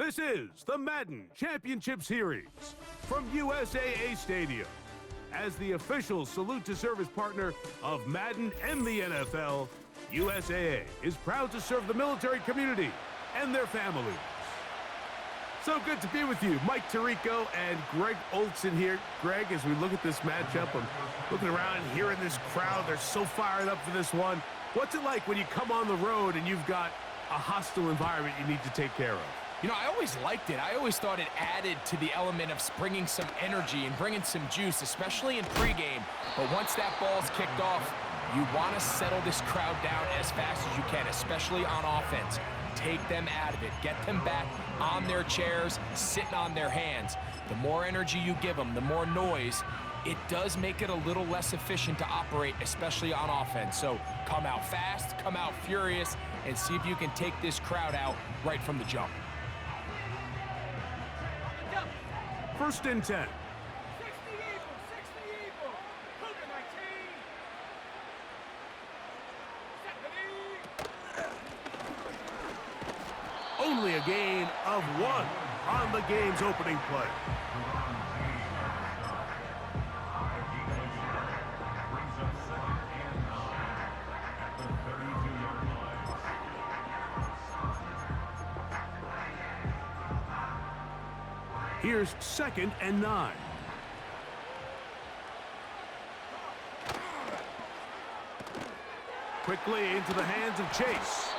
This is the Madden Championship Series from USAA Stadium. As the official salute-to-service partner of Madden and the NFL, USAA is proud to serve the military community and their families. So good to be with you. Mike Tirico and Greg Olson here. Greg, as we look at this matchup, I'm looking around and hearing this crowd. They're so fired up for this one. What's it like when you come on the road and you've got a hostile environment you need to take care of? You know, I always liked it. I always thought it added to the element of bringing some energy and bringing some juice, especially in pregame. But once that ball's kicked off, you want to settle this crowd down as fast as you can, especially on offense. Take them out of it. Get them back on their chairs, sitting on their hands. The more energy you give them, the more noise, it does make it a little less efficient to operate, especially on offense. So come out fast, come out furious, and see if you can take this crowd out right from the jump. First and 10. 60 Eagle, Cougar 19. Only a gain of 1 on the game's opening play. Here's 2nd and 9. Quickly into the hands of Chase.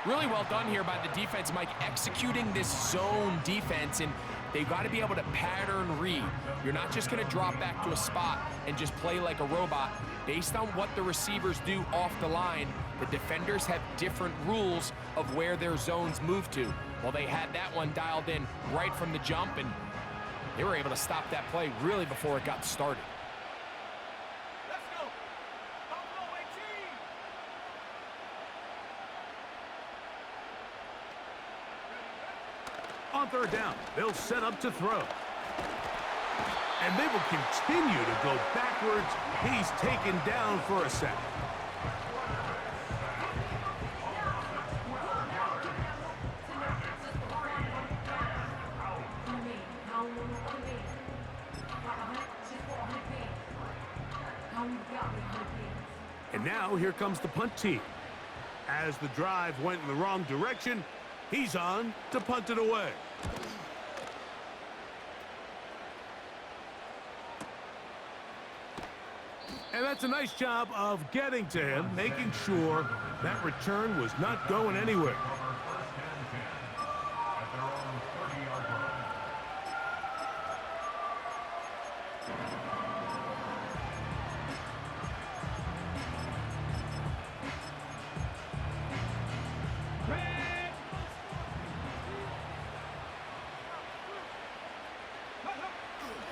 Really well done here by the defense, Mike, executing this zone defense, and they've got to be able to pattern read. You're not just going to drop back to a spot and just play like a robot. Based on what the receivers do off the line, the defenders have different rules of where their zones move to. Well, they had that one dialed in right from the jump, and they were able to stop that play really before it got started. Let's go. Buffalo 18. On 3rd down, they'll set up to throw. And they will continue to go backwards. He's taken down for a sack. And now here comes the punt team. As the drive went in the wrong direction, he's on to punt it away. And that's a nice job of getting to him, making sure that return was not going anywhere.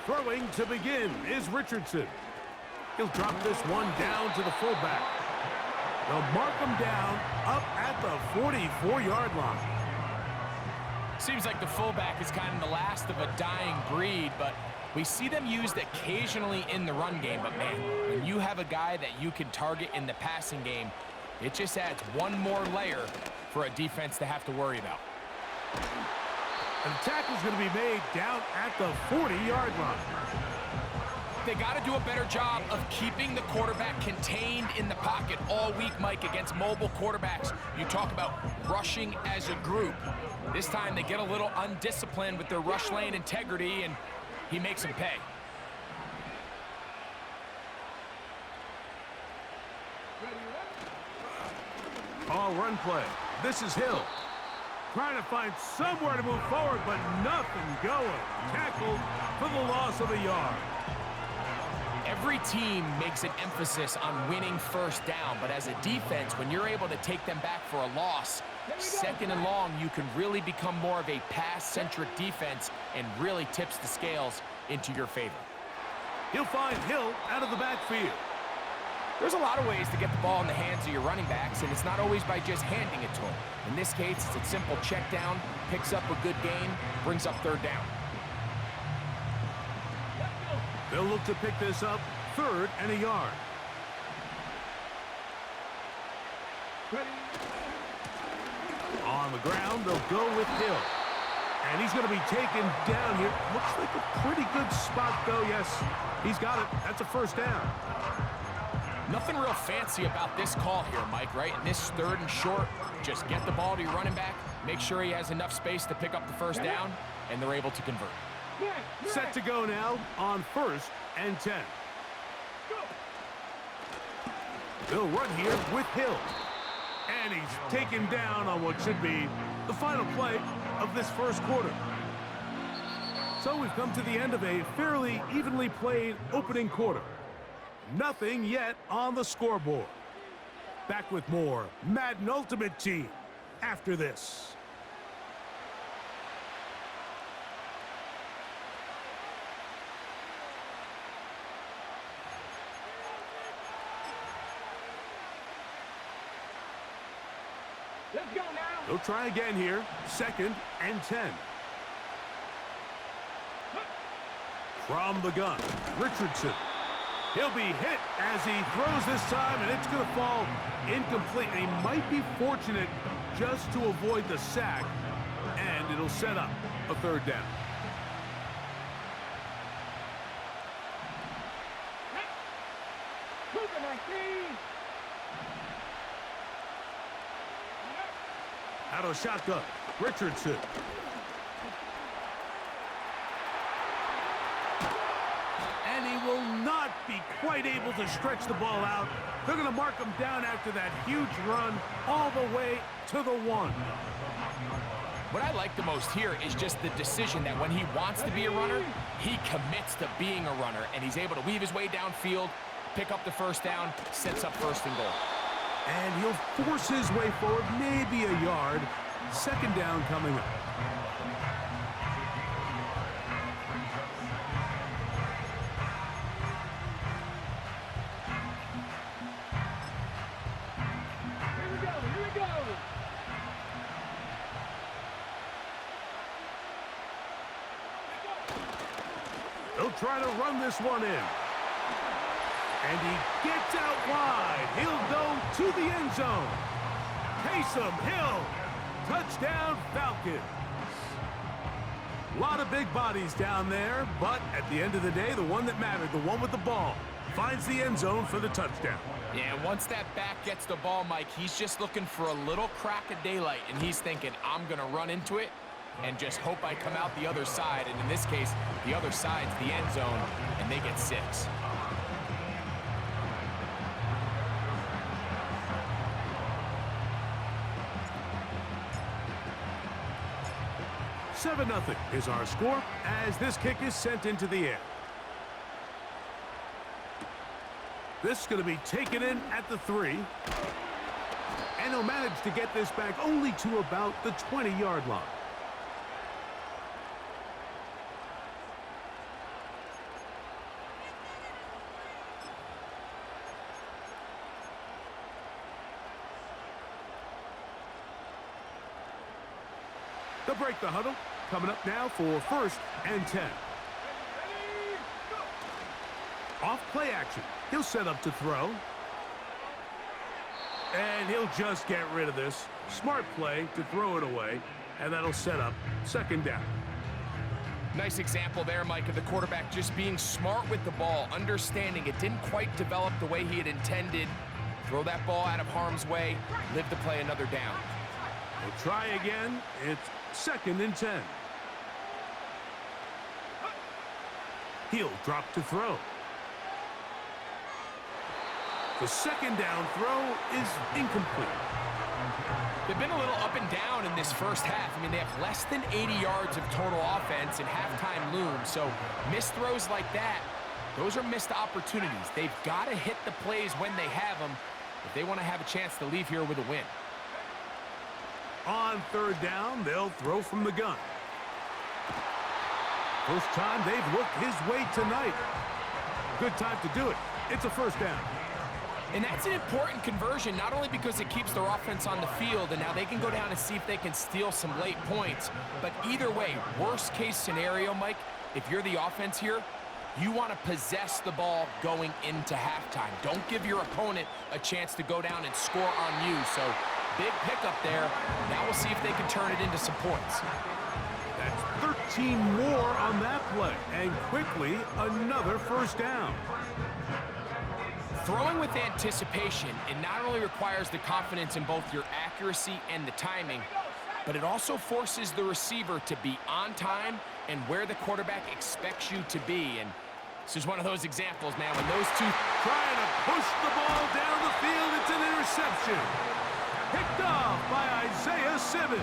Throwing to begin is Richardson. He'll drop this one down to the fullback. They'll mark him down up at the 44-yard line. Seems like the fullback is kind of the last of a dying breed, but we see them used occasionally in the run game. But, man, when you have a guy that you can target in the passing game, it just adds one more layer for a defense to have to worry about. And the tackle's going to be made down at the 40-yard line. They got to do a better job of keeping the quarterback contained in the pocket all week, Mike, against mobile quarterbacks. You talk about rushing as a group. This time they get a little undisciplined with their rush lane integrity, and he makes them pay. All run play. This is Hill. Trying to find somewhere to move forward, but nothing going. Tackled for the loss of a yard. Every team makes an emphasis on winning first down, but as a defense, when you're able to take them back for a loss, 2nd and long, you can really become more of a pass-centric defense and really tips the scales into your favor. He'll find Hill out of the backfield. There's a lot of ways to get the ball in the hands of your running backs, and it's not always by just handing it to them. In this case, it's a simple check down, picks up a good gain, brings up 3rd down. They'll look to pick this up 3rd and a yard. On the ground, they'll go with Hill. And he's going to be taken down here. Looks like a pretty good spot, though. Yes, he's got it. That's a first down. Nothing real fancy about this call here, Mike, right? In this 3rd and short, just get the ball to your running back, make sure he has enough space to pick up the first down, and they're able to convert. Set to go now on 1st and 10. They'll run here with Hill. And he's taken down on what should be the final play of this first quarter. So we've come to the end of a fairly evenly played opening quarter. Nothing yet on the scoreboard. Back with more Madden Ultimate Team after this. Let's go now. They'll try again here. 2nd and 10. From the gun, Richardson. He'll be hit as he throws this time, and it's going to fall incomplete. And he might be fortunate just to avoid the sack, and it'll set up a 3rd down. Out of shotgun, Richardson. And he will not be quite able to stretch the ball out. They're going to mark him down after that huge run all the way to the 1. What I like the most here is just the decision that when he wants to be a runner, he commits to being a runner, and he's able to weave his way downfield, pick up the first down, sets up 1st and goal. And he'll force his way forward, maybe a yard. 2nd down coming up. Here we go. They'll try to run this one in. And he gets out wide. He'll go to the end zone. Taysom Hill. Touchdown, Falcons. A lot of big bodies down there, but at the end of the day, the one that mattered, the one with the ball, finds the end zone for the touchdown. Yeah, once that back gets the ball, Mike, he's just looking for a little crack of daylight, and he's thinking, I'm going to run into it and just hope I come out the other side. And in this case, the other side's the end zone, and they get 6. 7-0 is our score as this kick is sent into the air. This is going to be taken in at the 3. And he'll manage to get this back only to about the 20-yard line. They'll break the huddle. Coming up now for 1st and 10. Off play action. He'll set up to throw. And he'll just get rid of this. Smart play to throw it away. And that'll set up 2nd down. Nice example there, Mike, of the quarterback just being smart with the ball, understanding it didn't quite develop the way he had intended. Throw that ball out of harm's way, live to play another down. We'll try again. It's 2nd and 10. He'll drop to throw. The 2nd down throw is incomplete. They've been a little up and down in this first half. I mean, they have less than 80 yards of total offense, and halftime looms. So missed throws like that, those are missed opportunities. They've got to hit the plays when they have them if they want to have a chance to leave here with a win. On 3rd down, they'll throw from the gun. First time they've looked his way tonight. Good time to do it. It's a 1st down. And that's an important conversion, not only because it keeps their offense on the field, and now they can go down and see if they can steal some late points. But either way, worst case scenario, Mike, if you're the offense here, you want to possess the ball going into halftime. Don't give your opponent a chance to go down and score on you. So big pickup there. Now we'll see if they can turn it into some points. That's 18 more on that play, and quickly another first down. Throwing with anticipation, it not only requires the confidence in both your accuracy and the timing, but it also forces the receiver to be on time and where the quarterback expects you to be. And this is one of those examples, man, when those two trying to push the ball down the field. It's an interception. Picked off by Isaiah Simmons.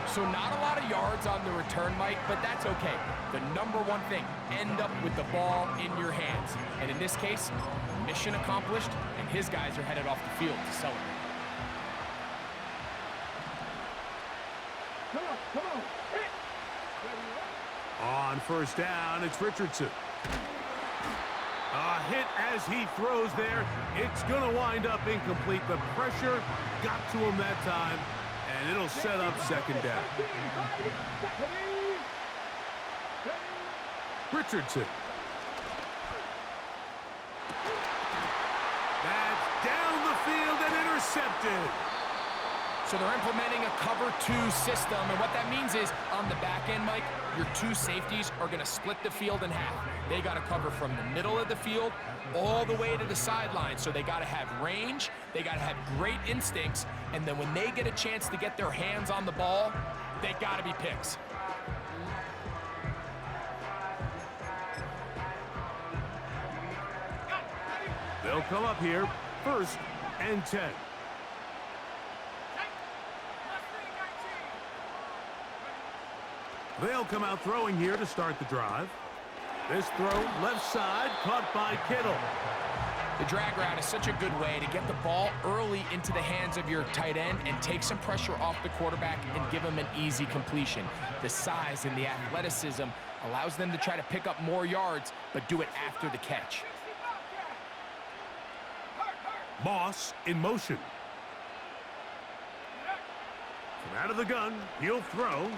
So not a lot of yards on the return, Mike, but that's okay. The number one thing, end up with the ball in your hands. And in this case, mission accomplished, and his guys are headed off the field to celebrate. Come on. Hit. On first down, it's Richardson. A hit as he throws there. It's going to wind up incomplete. The pressure got to him that time, and it'll set up second down. Richardson. That's down the field and intercepted. So they're implementing a cover 2 system, and what that means is on the back end, Mike, your 2 safeties are going to split the field in half. They got to cover from the middle of the field all the way to the sideline. So they got to have range, they got to have great instincts, and then when they get a chance to get their hands on the ball, they got to be picks. They'll come up here, 1st and 10. They'll come out throwing here to start the drive. This throw, left side, caught by Kittle. The drag route is such a good way to get the ball early into the hands of your tight end and take some pressure off the quarterback and give him an easy completion. The size and the athleticism allows them to try to pick up more yards, but do it after the catch. Moss in motion. From out of the gun, he'll throw.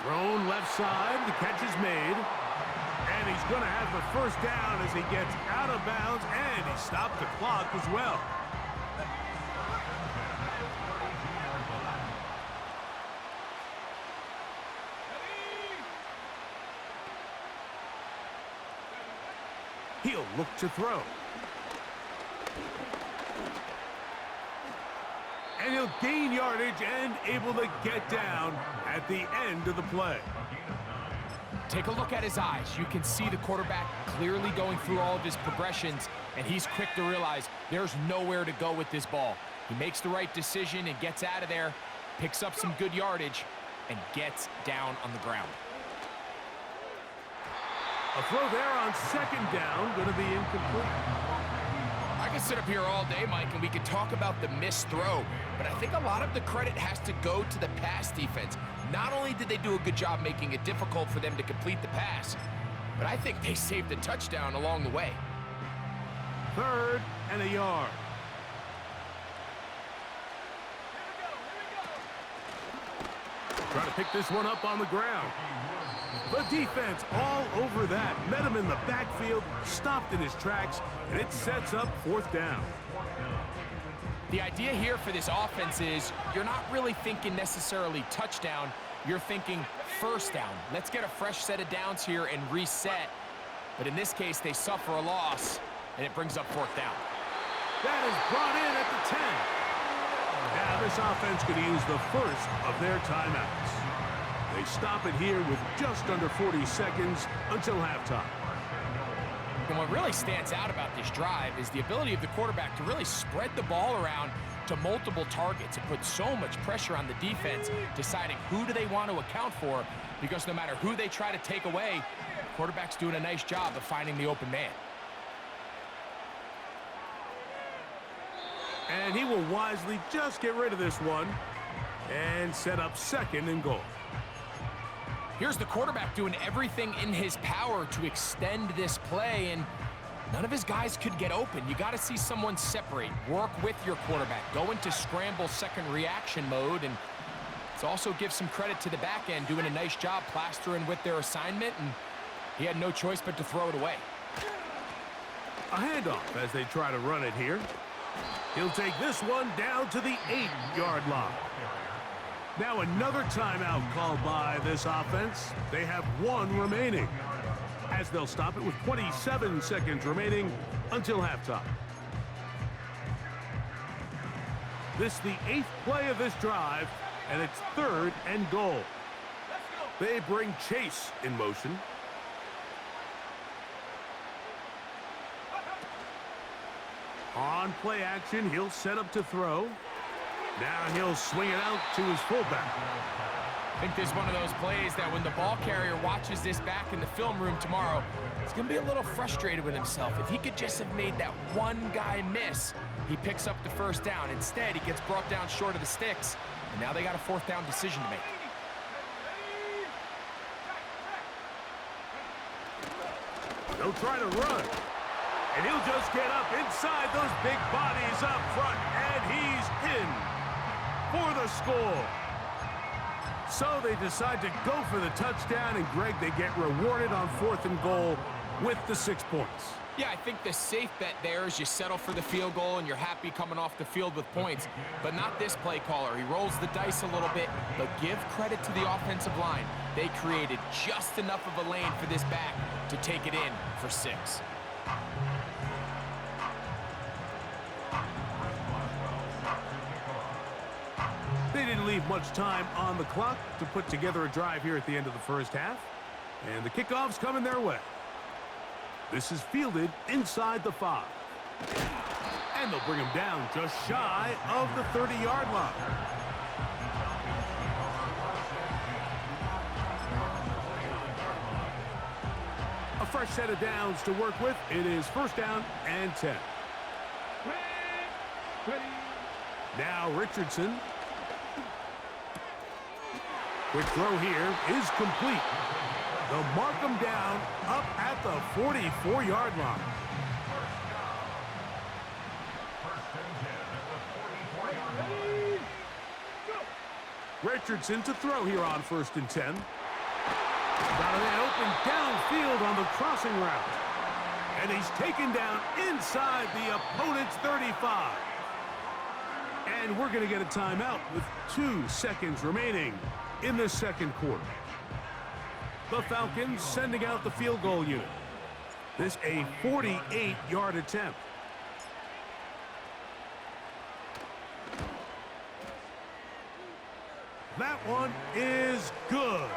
Thrown left side, the catch is made. And he's going to have the first down as he gets out of bounds, and he stopped the clock as well. He'll look to throw. And he'll gain yardage and able to get down at the end of the play. Take a look at his eyes. You can see the quarterback clearly going through all of his progressions, and he's quick to realize there's nowhere to go with this ball. He makes the right decision and gets out of there, picks up some good yardage, and gets down on the ground. A throw there on 2nd down, going to be incomplete. I could sit up here all day, Mike, and we could talk about the missed throw, but I think a lot of the credit has to go to the pass defense. Not only did they do a good job making it difficult for them to complete the pass, but I think they saved a touchdown along the way. 3rd and a yard. Trying to pick this one up on the ground. The defense all over that. Met him in the backfield, stopped in his tracks, and it sets up 4th down. The idea here for this offense is you're not really thinking necessarily touchdown. You're thinking first down. Let's get a fresh set of downs here and reset. But in this case, they suffer a loss, and it brings up 4th down. That is brought in at the 10. Now this offense could use the first of their timeouts. They stop it here with just under 40 seconds until halftime. And what really stands out about this drive is the ability of the quarterback to really spread the ball around to multiple targets. It puts so much pressure on the defense, deciding who do they want to account for, because no matter who they try to take away, the quarterback's doing a nice job of finding the open man. And he will wisely just get rid of this one and set up 2nd and goal. Here's the quarterback doing everything in his power to extend this play, and none of his guys could get open. You got to see someone separate, work with your quarterback, go into scramble second reaction mode, and it also gives some credit to the back end doing a nice job plastering with their assignment, and he had no choice but to throw it away. A handoff as they try to run it here. He'll take this one down to the 8-yard line. Now another timeout called by this offense. They have one remaining, as they'll stop it with 27 seconds remaining until halftime. This is the 8th play of this drive, and it's 3rd and goal. They bring Chase in motion. On play action, he'll set up to throw. Now he'll swing it out to his fullback. I think there's one of those plays that when the ball carrier watches this back in the film room tomorrow, he's going to be a little frustrated with himself. If he could just have made that one guy miss, he picks up the first down. Instead, he gets brought down short of the sticks, and now they got a 4th down decision to make. They'll try to run. And he'll just get up inside those big bodies up front, and he's in for the score. So they decide to go for the touchdown, and Greg, they get rewarded on 4th and goal with the 6 points. Yeah, I think the safe bet there is you settle for the field goal and you're happy coming off the field with points, but not this play caller. He rolls the dice a little bit, but give credit to the offensive line. They created just enough of a lane for this back to take it in for 6. They didn't leave much time on the clock to put together a drive here at the end of the first half. And the kickoff's coming their way. This is fielded inside the 5. And they'll bring him down just shy of the 30-yard line. A fresh set of downs to work with. It is 1st down and 10. Now Richardson. Quick throw here is complete. They'll mark him down up at the 44-yard line. Richardson to throw here on 1st and 10. Got a man open downfield on the crossing route. And he's taken down inside the opponent's 35. And we're going to get a timeout with 2 seconds remaining in the 2nd quarter. The Falcons sending out the field goal unit. This a 48-yard attempt. That one is good.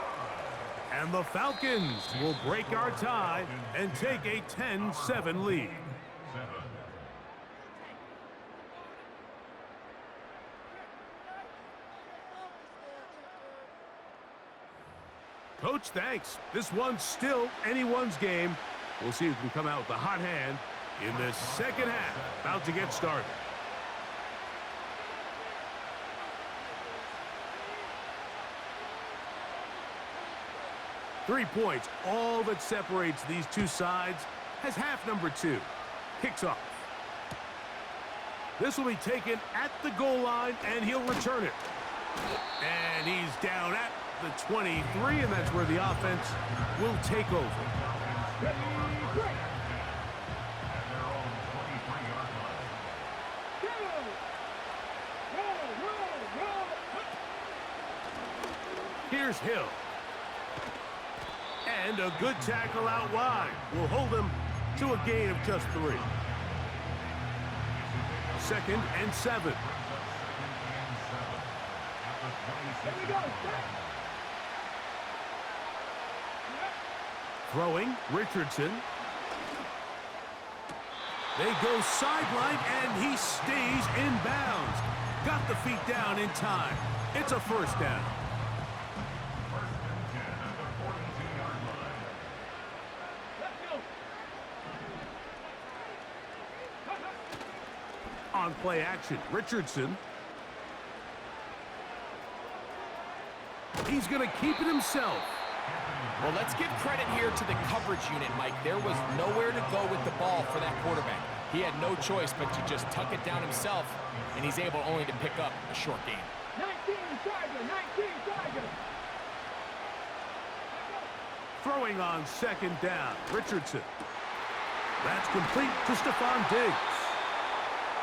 And the Falcons will break our tie and take a 10-7 lead. Coach, thanks. This one's still anyone's game. We'll see who can come out with the hot hand in the 2nd half. About to get started. Three points, all that separates these two sides, as half number 2 kicks off. This will be taken at the goal line, and he'll return it. And he's down at the 23, and that's where the offense will take over. Here's Hill. And a good tackle out wide will hold him to a gain of just 3. 2nd and 7. Throwing, Richardson. They go sideline, and he stays in bounds. Got the feet down in time. It's a 1st down. On play action, Richardson. He's going to keep it himself. Well, let's give credit here to the coverage unit, Mike. There was nowhere to go with the ball for that quarterback. He had no choice but to just tuck it down himself, and he's able only to pick up a short gain. 19 Tiger. Throwing on 2nd down, Richardson. That's complete to Stephon Diggs.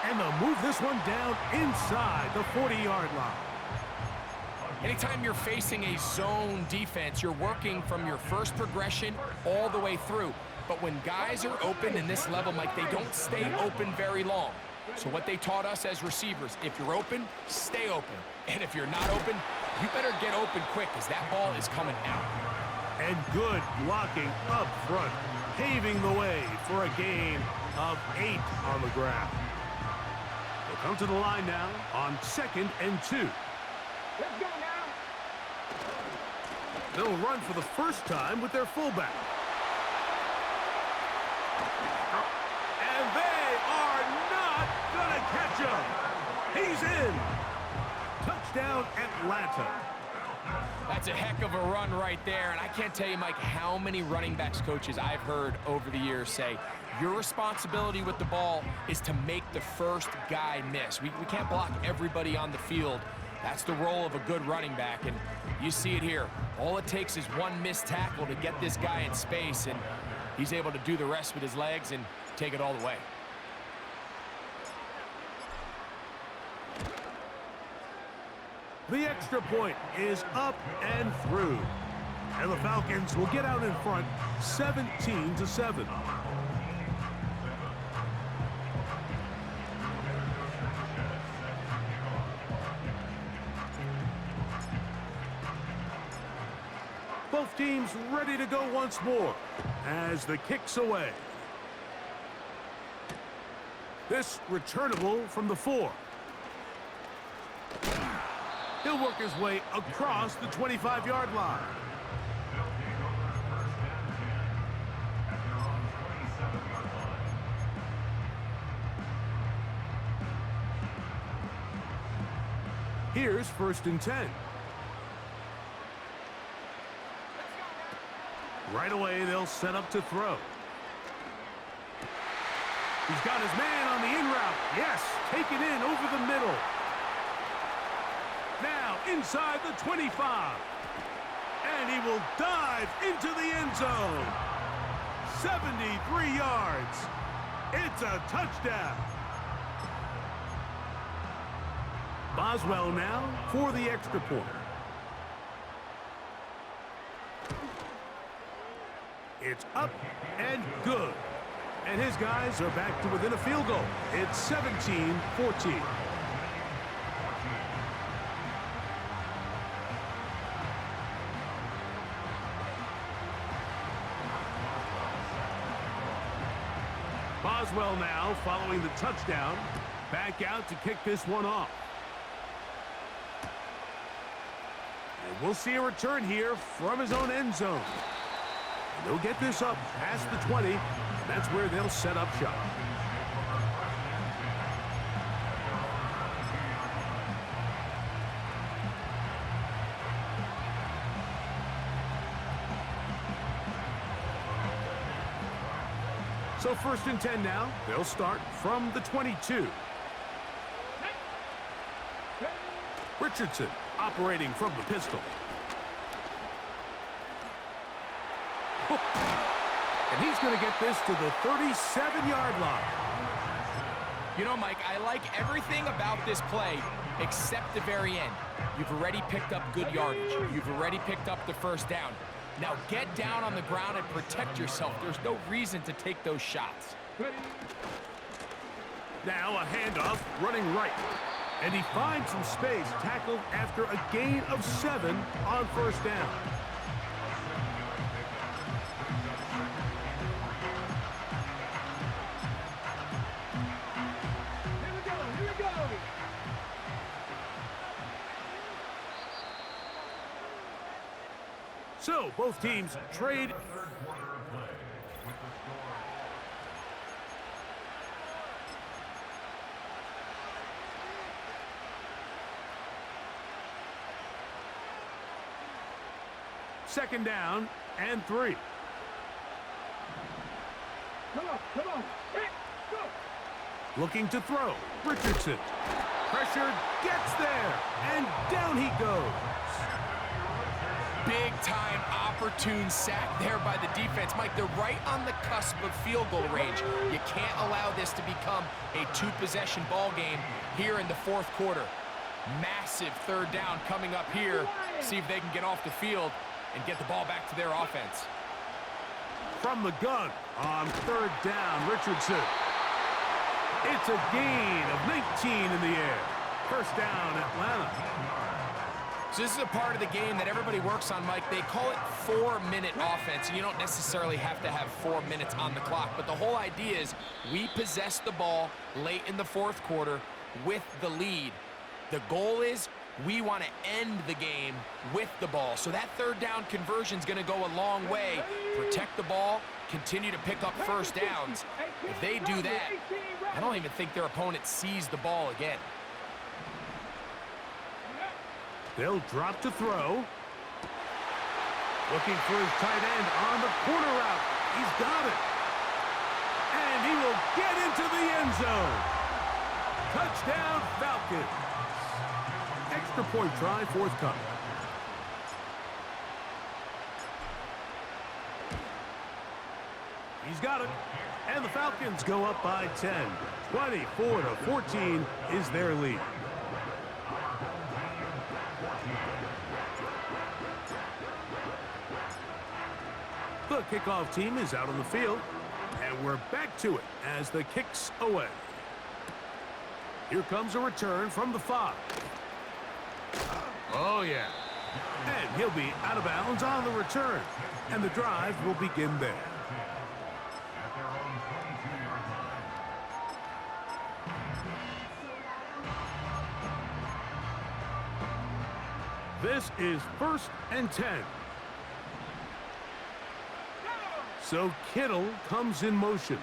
And they'll move this one down inside the 40-yard line. Anytime you're facing a zone defense, you're working from your first progression all the way through. But when guys are open in this level, Mike, they don't stay open very long. So what they taught us as receivers, if you're open, stay open. And if you're not open, you better get open quick because that ball is coming out. And good blocking up front, paving the way for a gain of 8 on the ground. They'll come to the line now on 2nd and 2. Let's go now. They'll run for the first time with their fullback. And they are not going to catch him. He's in. Touchdown, Atlanta. That's a heck of a run right there, and I can't tell you, Mike, how many running backs coaches I've heard over the years say, your responsibility with the ball is to make the first guy miss. We can't block everybody on the field. That's the role of a good running back, and you see it here. All it takes is one missed tackle to get this guy in space, and he's able to do the rest with his legs and take it all the way. The extra point is up and through. And the Falcons will get out in front 17-7. Both teams ready to go once more as the kick's away. This returnable from the 4. He'll work his way across the 25-yard line. Here's 1st and 10. Right away, they'll set up to throw. He's got his man on the in route. Yes, taken in over the middle. Now inside the 25. And he will dive into the end zone. 73 yards. It's a touchdown. Boswell now for the extra point. It's up and good. And his guys are back to within a field goal. It's 17-14. Boswell now following the touchdown. Back out to kick this one off. And we'll see a return here from his own end zone. And they'll get this up past the 20. And that's where they'll set up shop. So 1st and 10 now. They'll start from the 22. Richardson operating from the pistol. And he's going to get this to the 37-yard line. You know, Mike, I like everything about this play except the very end. You've already picked up good yardage. You've already picked up the first down. Now get down on the ground and protect yourself. There's no reason to take those shots. Now a handoff running right. And he finds some space tackled after a gain of 7 on 1st down. Here we go. So both teams trade. Second down and 3. Come on. Hey, go. Looking to throw. Richardson. Pressure gets there. And down he goes. Big-time opportune sack there by the defense. Mike, they're right on the cusp of field goal range. You can't allow this to become a 2-possession ball game here in the 4th quarter. Massive third down coming up here. See if they can get off the field and get the ball back to their offense. From the gun on third down, Richardson. It's a gain of 19 in the air. First down, Atlanta. So this is a part of the game that everybody works on, Mike. They call it 4-minute offense. You don't necessarily have to have 4 minutes on the clock, but the whole idea is we possess the ball late in the fourth quarter with the lead. The goal is we want to end the game with the ball. So that third down conversion is going to go a long way. Protect the ball, continue to pick up first downs. If they do that, I don't even think their opponent sees the ball again. They'll drop to throw. Looking for his tight end on the corner route. He's got it. And he will get into the end zone. Touchdown, Falcons. Extra point try forthcoming. He's got it. And the Falcons go up by 10. 24-14 is their lead. The kickoff team is out on the field, and we're back to it as the kick's away. Here comes a return from the 5. Oh, yeah. And he'll be out of bounds on the return, and the drive will begin there. This is 1st and 10. So Kittle comes in motion.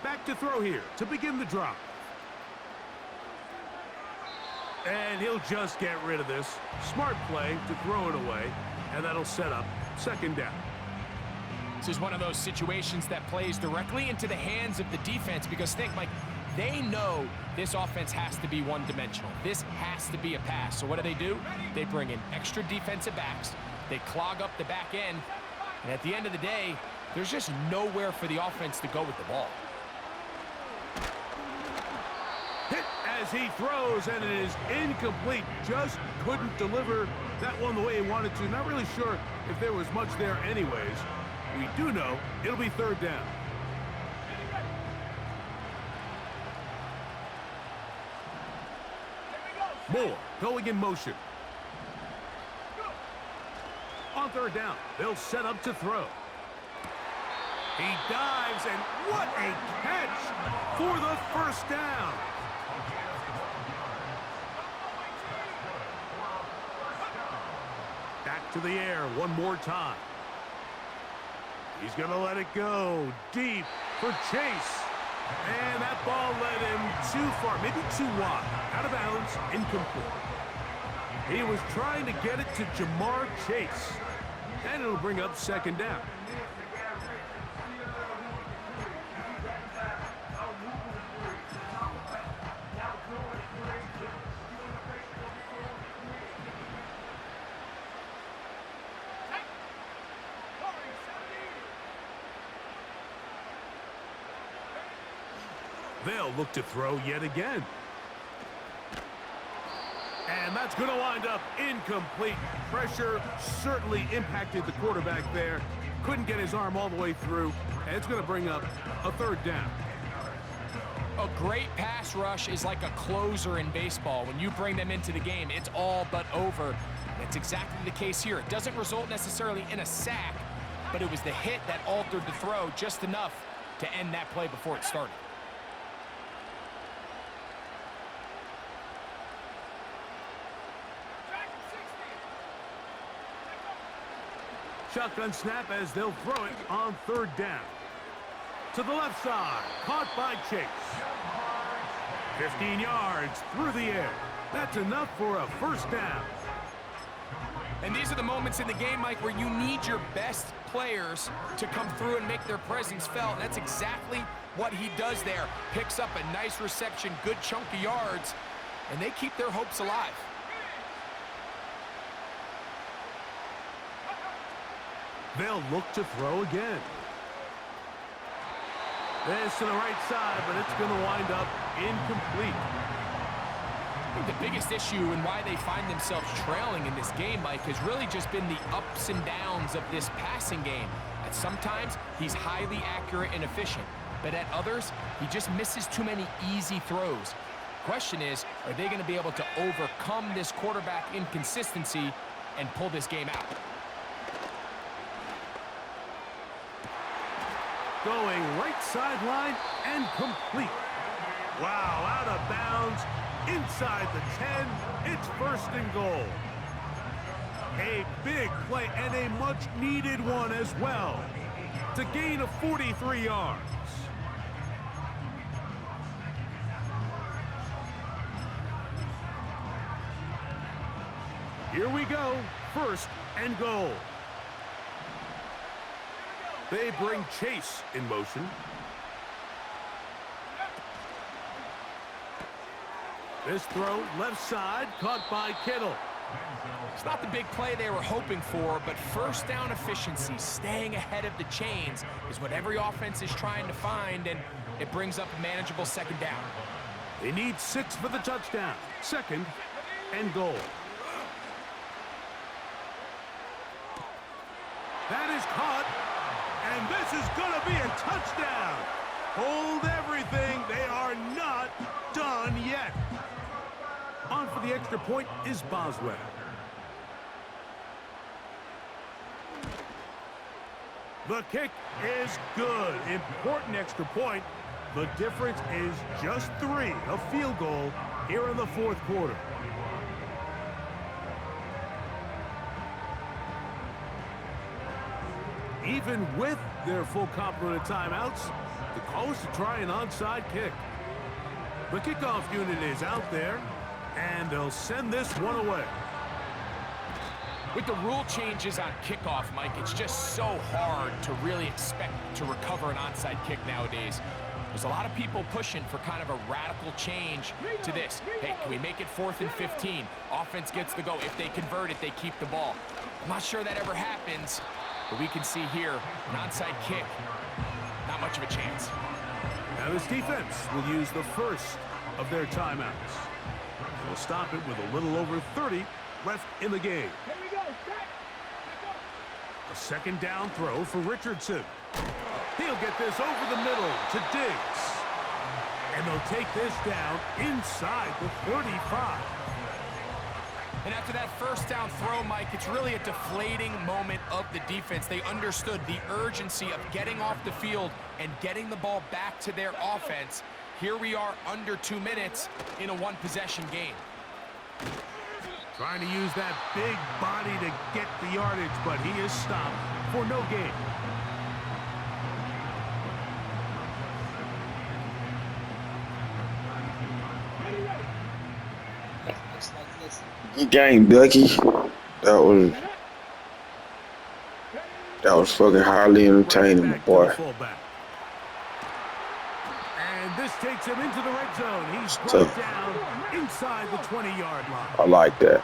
Back to throw here to begin the drop. And he'll just get rid of this. Smart play to throw it away, and that'll set up second down. This is one of those situations that plays directly into the hands of the defense because think, Mike, they know this offense has to be one-dimensional. This has to be a pass. So what do? They bring in extra defensive backs. They clog up the back end. And at the end of the day, there's just nowhere for the offense to go with the ball. Hit as he throws, and it is incomplete. Just couldn't deliver that one the way he wanted to. Not really sure if there was much there anyways. We do know it'll be third down. Moore going in motion. On third down, they'll set up to throw. He dives, and what a catch for the first down. Back to the air one more time. He's going to let it go deep for Chase. And that ball led him too far, maybe too wide. Out of bounds, incomplete. He was trying to get it to Jamar Chase. And it'll bring up second down. They'll look to throw yet again. And that's going to wind up incomplete. Pressure certainly impacted the quarterback there. Couldn't get his arm all the way through. And it's going to bring up a third down. A great pass rush is like a closer in baseball. When you bring them into the game, it's all but over. That's exactly the case here. It doesn't result necessarily in a sack, but it was the hit that altered the throw just enough to end that play before it started. Shotgun snap as they'll throw it on third down. To the left side, caught by Chase. 15 yards through the air. That's enough for a first down. And these are the moments in the game, Mike, where you need your best players to come through and make their presence felt. And that's exactly what he does there. Picks up a nice reception, good chunk of yards, and they keep their hopes alive. They'll look to throw again. This to the right side, but it's going to wind up incomplete. I think the biggest issue and why they find themselves trailing in this game, Mike, has really just been the ups and downs of this passing game. At sometimes, he's highly accurate and efficient, but at others, he just misses too many easy throws. Question is, are they going to be able to overcome this quarterback inconsistency and pull this game out? Going right sideline and complete. Wow, out of bounds, inside the 10, it's 1st and goal. A big play and a much-needed one as well to gain of 43 yards. Here we go, 1st and goal. They bring Chase in motion. This throw, left side, caught by Kittle. It's not the big play they were hoping for, but 1st down efficiency, staying ahead of the chains, is what every offense is trying to find, and it brings up a manageable 2nd down. They need 6 for the touchdown. 2nd and goal. That is caught, and this is going to be a touchdown. Hold everything. They are not done yet. On for the extra point is Boswell. The kick is good. Important extra point. The difference is just 3, a field goal here in the 4th quarter. Even with their full complement of timeouts, the call is to try an onside kick. The kickoff unit is out there, and they'll send this one away. With the rule changes on kickoff, Mike, it's just so hard to really expect to recover an onside kick nowadays. There's a lot of people pushing for kind of a radical change to this. Hey, can we make it 4th and 15? Offense gets the go. If they convert it, they keep the ball. I'm not sure that ever happens, but we can see here, an onside kick, not much of a chance. Now this defense will use the 1st of their timeouts. They'll stop it with a little over 30 left in the game. Here we go. A 2nd down throw for Richardson. He'll get this over the middle to Diggs. And they'll take this down inside the 35. And after that 1st down throw, Mike, it's really a deflating moment of the defense. They understood the urgency of getting off the field and getting the ball back to their offense. Here we are under 2 minutes in a 1-possession game. Trying to use that big body to get the yardage, but he is stopped for no gain. Good game, Ducky. That was fucking highly entertaining, my boy. And this takes him into the red zone. He's brought down inside the 20-yard line. I like that.